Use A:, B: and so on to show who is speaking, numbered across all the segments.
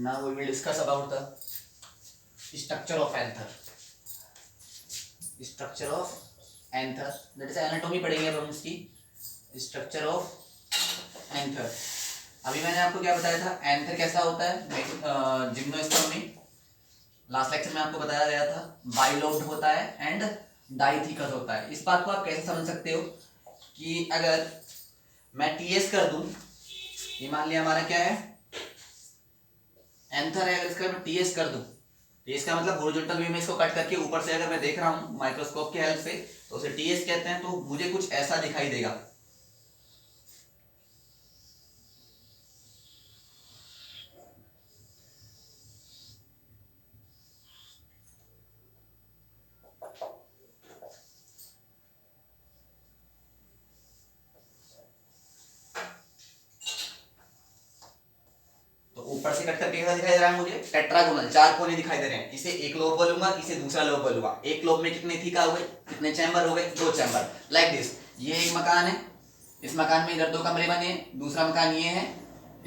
A: Now we will discuss about the structure of anther. Structure of anther, that is anatomy पढ़ेंगे अब हम इसकी. Structure of anther. अभी मैंने आपको क्या बताया था, एंथर कैसा होता है जिम्नोस्पर्म में. लास्ट लेक्चर में आपको बताया गया था बाइलोब्ड होता है एंड डाइथिकस होता है. इस बात को आप कैसे समझ सकते हो कि अगर मैं टीएस कर दूं, ये मान लिया हमारा क्या है एंथर है, अगर इसका मैं टीएस कर दूं, टीएस का मतलब हॉरिजॉन्टल व्यू में इसको कट करके ऊपर से अगर मैं देख रहा हूं माइक्रोस्कोप के हेल्प से, तो उसे टीएस कहते हैं. तो मुझे कुछ ऐसा दिखाई देगा. ऊपर से कट करके कैसा दिखाई दे रहा है मुझे, टेट्रागोनल, चार कोने दिखाई दे रहे हैं. इसे एक लोब बोलूंगा, इसे दूसरा लोब बोलूंगा. एक लोब में कितने थीका हो गए, कितने चैम्बर हो गए, दो चैम्बर. Like this. ये एक मकान है, इस मकान में इधर दो कमरे बने हैं. दूसरा मकान ये है,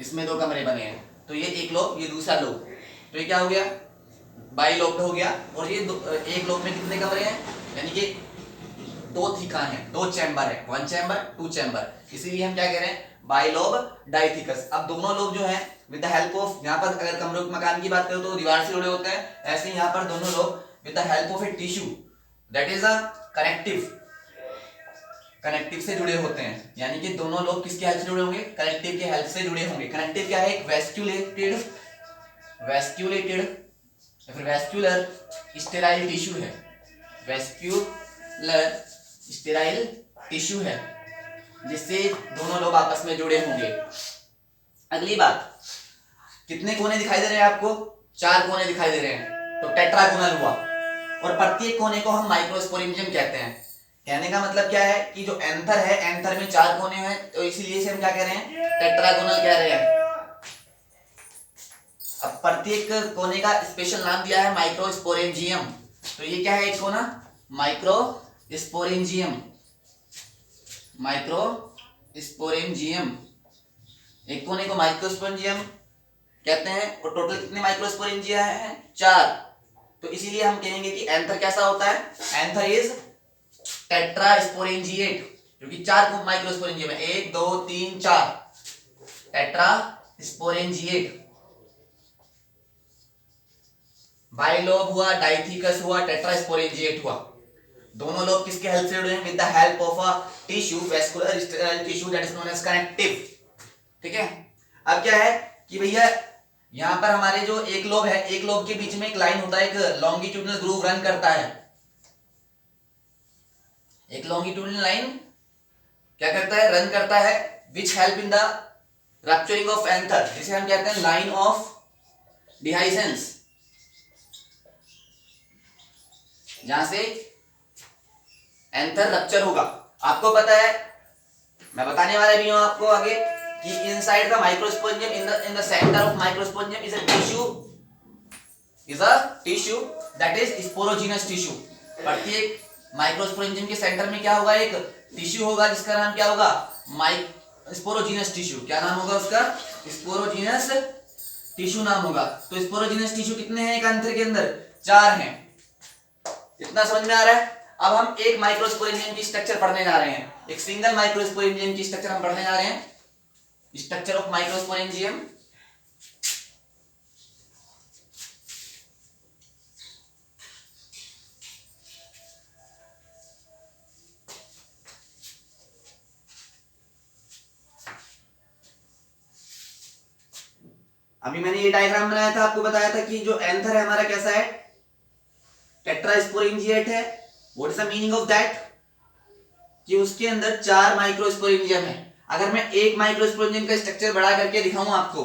A: इसमें दो कमरे बने हैं. तो ये एक लोब, ये दूसरा लोब. तो ये क्या हो गया, बाई लोब हो गया. और ये एक लोब में कितने कमरे हैं, यानी कि दो थीका है, दो चैम्बर है, वन चैम्बर टू चैम्बर. इसीलिए हम क्या कह रहे हैं, बाइलोब डाइथिकस. अब दोनों लोब जो हैं विद द हेल्प ऑफ, यहाँ पर अगर कमरों मकान की बात करें तो दीवार से जुड़े होते हैं, ऐसे ही यहाँ पर दोनों lobe with the help of a tissue that is a connective से जुड़े होते हैं. यानी कि दोनों लोग किसके हेल्प से जुड़े होंगे, कनेक्टिव के हेल्प से जुड़े होंगे. कनेक्टिव क्या है, एक वेस्क्यूलेटेड या फिर वेस्क्यूलर स्टेराइल टिश्यू है. वेस्क्यूलर स्टेराइल टिश्यू है जिससे दोनों लोग आपस में जुड़े होंगे. अगली बात, कितने कोने दिखाई दे रहे हैं आपको, चार कोने दिखाई दे रहे हैं. तो टेट्रागोनल हुआ. और प्रत्येक कोने को हम माइक्रोस्पोरेंजियम कहते हैं. कहने का मतलब क्या है कि जो एंथर है, एंथर में चार कोने हैं, तो इसीलिए इसे हम क्या कह रहे हैं, टेट्रागोनल कह रहे हैं. अब प्रत्येक कोने का स्पेशल नाम दिया है माइक्रोस्पोरेंजियम. तो ये क्या है, एक कोना माइक्रोस्पोरेंजियम. माइक्रोस्पोरेंजियम, एक कोने को माइक्रोस्पोरेंजियम कहते हैं. और टोटल कितने माइक्रोस्पोरेंजिया हैं, चार. तो इसीलिए हम कहेंगे कि एंथर कैसा होता है, एंथर इज टेट्रास्पोरेंजिएट, क्योंकि चार माइक्रोस्पोरेंजियम है, एक दो तीन चार, टेट्रास्पोरेंजिएट. बाइलोब हुआ, डाइथिकस हुआ, टेट्रास्पोरेंजिएट हुआ. दोनों लोग किसके हेल्प से जुड़े हैं, with the help of a tissue, vascular sterile tissue that is known as connective. ठीक है. अब क्या है कि भैया यहां पर हमारे जो एक लोब है, एक लोब के बीच में एक लाइन होता है, एक लॉन्गिट्यूडनल ग्रूव रन करता है. एक लॉन्गिट्यूडनल लाइन क्या करता है, रन करता है, which help in the rupturing of anther, जिसे हम कहते हैं लाइन ऑफ डिहाइसेंस, जहां से एंथर रप्चर होगा. आपको पता है, मैं बताने वाला भी हूं आपको आगे, कि inside the microsporangium, in the centre of microsporangium is a tissue that is sporogenous tissue. प्रत्येक माइक्रोस्पोरेंजियम के सेंटर में क्या होगा, एक टिश्यू होगा जिसका नाम क्या होगा, स्पोरोजीनस टिश्यू. क्या नाम होगा उसका, स्पोरोजीनस टिश्यू नाम होगा. तो स्पोरोजीनस टिश्यू कितने हैं एक एंथर के अंदर, चार हैं. इतना समझ में आ रहा है. अब हम एक माइक्रोस्पोरेंजियम की स्ट्रक्चर पढ़ने जा रहे हैं, एक सिंगल माइक्रोस्पोरेंजियम की स्ट्रक्चर हम पढ़ने जा रहे हैं. Structure of microsporangium. अभी मैंने ये डायग्राम बनाया था, आपको बताया था कि जो एंथर है हमारा कैसा है, टेट्रास्पोरेंजिएट है. What is the meaning of that, कि उसके अंदर चार माइक्रोस्पोरेंजियम है. अगर मैं एक माइक्रोस्पोरेंजियम का स्ट्रक्चर बड़ा करके दिखाऊं आपको,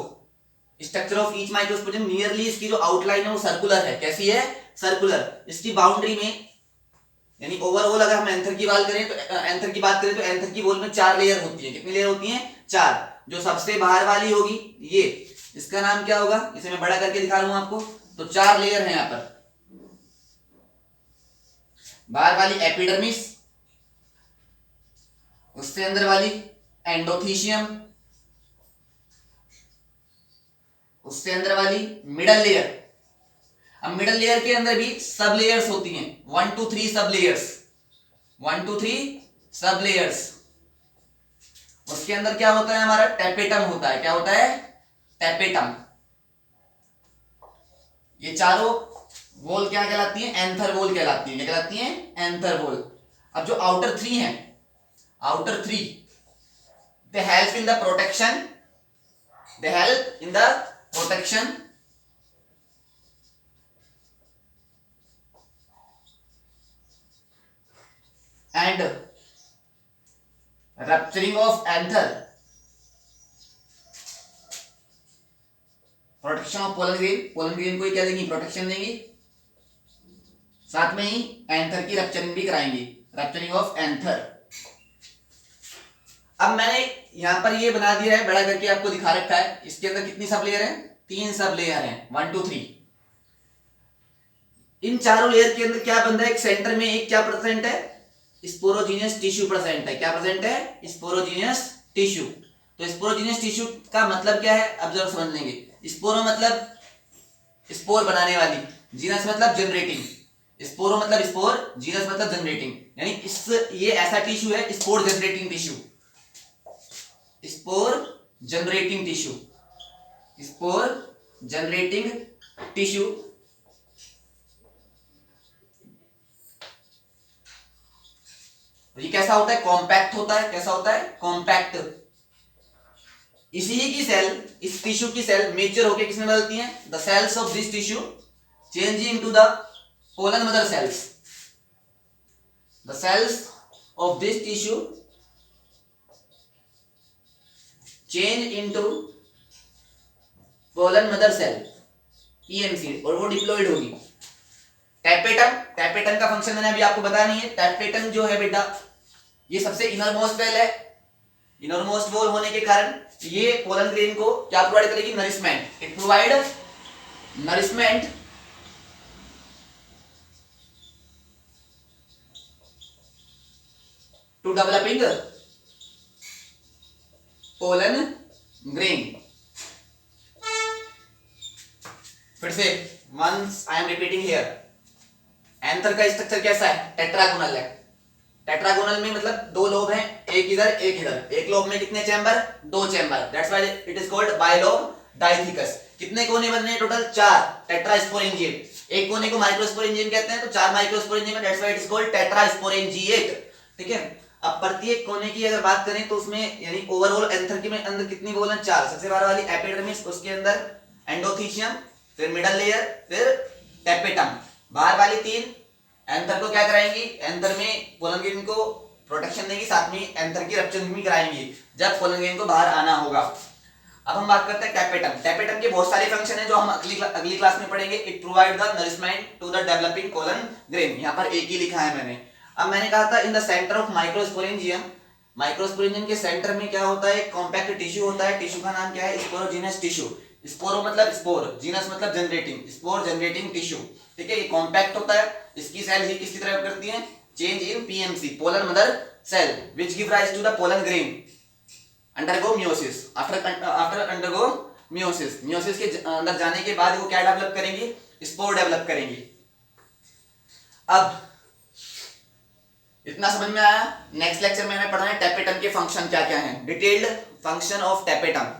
A: structure of each microsporangium, nearly इसकी जो आउटलाइन है वो सर्कुलर है. कैसी है, सर्कुलर. इसकी बाउंड्री में, यानी ओवरऑल अगर हम एंथर की बात करें तो एंथर की वॉल में चार लेयर होती है. कितनी लेयर होती हैं, चार. जो सबसे बाहर वाली होगी, ये इसका नाम क्या होगा, इसे मैं बड़ा करके दिखा रहा हूं आपको. तो चार लेयर है यहाँ पर. बाहर वाली एपिडर्मिस, उससे अंदर वाली एंडोथीशियम, उससे अंदर वाली मिडल लेयर। अब मिडल लेयर के अंदर भी सब लेयर्स होती हैं, 1 to 3 सब लेयर्स, 1 to 3 सब लेयर्स। उसके अंदर क्या होता है, हमारा टेपेटम होता है। क्या होता है? टेपेटम। ये चारों वॉल क्या कहलाती है? एंथर वॉल कहलाती है। क्या कहलाती है? Anther wall. अब जो आउटर 3 है, outer 3 they help in the protection, they help in the protection and rupturing of anther, protection of pollen grain. Pollen grain को क्या देंगी? प्रोटेक्शन देंगी, साथ में ही एंथर की रप्चरिंग भी कराएंगी, रप्चरिंग ऑफ एंथर। अब मैंने यहां पर ये बना दिया है, बड़ा करके आपको दिखा रखा है। इसके अंदर कितनी सब लेयर है? 3 सब लेयर है, 1 to 3। इन चारों लेयर के अंदर क्या बन रहा है? एक सेंटर में एक क्या प्रेजेंट है? स्पोरोजीनियस टिश्यू प्रेजेंट है। क्या प्रेजेंट है? Sporogenous tissue. तो स्पोरोजीनियस टिश्यू का मतलब क्या है? अब जरा समझ लेंगे। स्पोरो मतलब स्पोर बनाने वाली, जीनस मतलब जनरेटिंग। स्पोरो मतलब स्पोर, जीनस मतलब जनरेटिंग। यानी इस ये ऐसा टिश्यू है, spore generating tissue, spore generating tissue, spore generating tissue. ये कैसा होता है? कॉम्पैक्ट होता है। कैसा होता है? कॉम्पैक्ट। इसी की सेल, इस टिश्यू की सेल मेच्योर होकर किसमें बदलती हैं? The cells of this tissue change into the pollen mother cells. The cells of this tissue change into pollen mother cell, PMC, और वो डिप्लॉयड होगी। टैपेटम, टैपेटम का फंक्शन मैंने अभी आपको बताया नहीं है। टैपेटम जो है बेटा, ये सबसे इनरमोस्ट सेल है। इनरमोस्ट वॉल होने के कारण ये पोलन ग्रेन को क्या प्रोवाइड करेगी? Nourishment. It provide nourishment to developing pollen grain. फिर से once I am repeating here, anther का स्ट्रक्चर कैसा है? टेट्रागोनल है। टेट्रागोनल में मतलब 2 लोब हैं, एक इधर एक इधर। एक लोब में कितने chamber? 2 chamber. That's why it is called bilobe डाइथिकस। कितने कोने बन रहे हैं? Total 4 tetrasporangiate. एक कोने को माइक्रोस्पोरेंजियम कहते हैं, तो 4 माइक्रोस्पोरेंजियम है। That's why it is called tetrasporangiate. ठीक है। अब प्रत्येक कोने की अगर बात करें तो उसमें यानी ओवरऑल एंथर के में अंदर कितनी वॉल है? 4। सबसे बाहर वाली एपिडर्मिस, उसके अंदर एंडोथीशियम, फिर मिडल लेयर, फिर टेपेटम। बाहर वाली 3 एंथर को क्या कराएंगी? एंथर में पोलन ग्रेन को प्रोटेक्शन देंगी, साथ में एंथर की रप्चरिंग भी कराएंगी जब पोलन ग्रेन को बाहर आना होगा। अब हम बात करते हैं टेपेटम। टेपेटम के बहुत सारे फंक्शन हैं जो हम अगली क्लास में पढ़ेंगे। It provide the nourishment to the developing pollen grain. यहाँ पर एक ही लिखा है मैंने। अब मैंने कहा था in the centre of microsporangium, microsporangium के सेंटर में क्या होता है? कॉम्पैक्ट टिश्यू होता है। टिश्यू का नाम क्या है? Sporogenous tissue. स्पोरो मतलब स्पोर, जीनस मतलब जनरेटिंग, स्पोर जनरेटिंग टिश्यू। ठीक है। ये कॉम्पैक्ट होता है। इसकी सेल ही किसकी तरह करती है? Change in PMC, pollen mother cell, which give rise to the pollen grain, undergo meiosis. After undergo meiosis, meiosis के अंदर जाने के बाद वो क्या डेवलप करेंगी? स्पोर डेवलप करेंगी। अब इतना समझ में आया? नेक्स्ट लेक्चर में हमें पढ़ना है टेपेटम के फंक्शन क्या क्या हैं, डिटेल्ड फंक्शन ऑफ टेपेटम।